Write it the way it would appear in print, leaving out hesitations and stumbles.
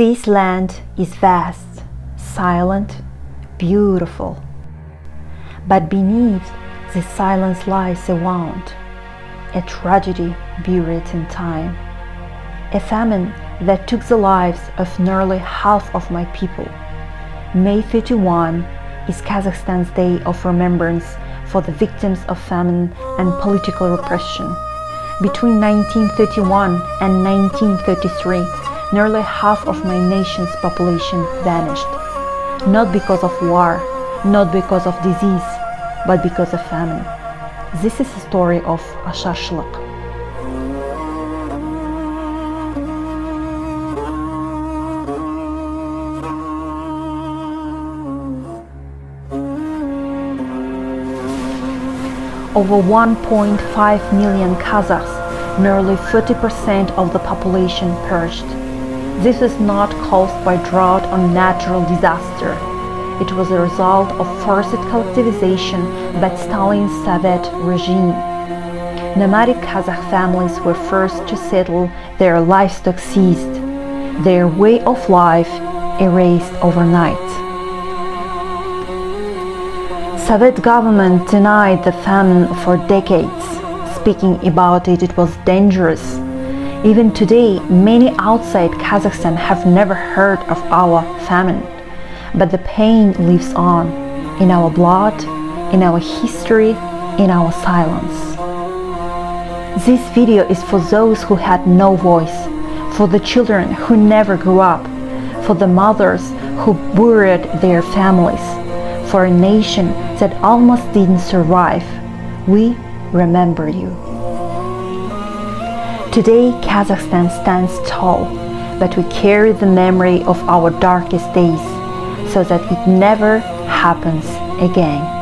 This land is vast, silent, beautiful. But beneath the silence lies a wound, a tragedy buried in time, a famine that took the lives of nearly half of my people. May 31 is Kazakhstan's Day of Remembrance for the victims of famine and political repression. Between 1931 and 1933, nearly half of my nation's population vanished. Not because of war, not because of disease, but because of famine. This is the story of Asharshylyk. Over 1.5 million Kazakhs, nearly 30% of the population perished. This was not caused by drought or natural disaster. It was a result of forced collectivization by Stalin's Soviet regime. Nomadic Kazakh families were forced to settle, their livestock seized, their way of life erased overnight. Soviet government denied the famine for decades. Speaking about it, it was dangerous. Even today, many outside Kazakhstan have never heard of our famine. But the pain lives on, in our blood, in our history, in our silence. This video is for those who had no voice, for the children who never grew up, for the mothers who buried their families, for a nation that almost didn't survive. We remember you. Today, Kazakhstan stands tall, but we carry the memory of our darkest days, so that it never happens again.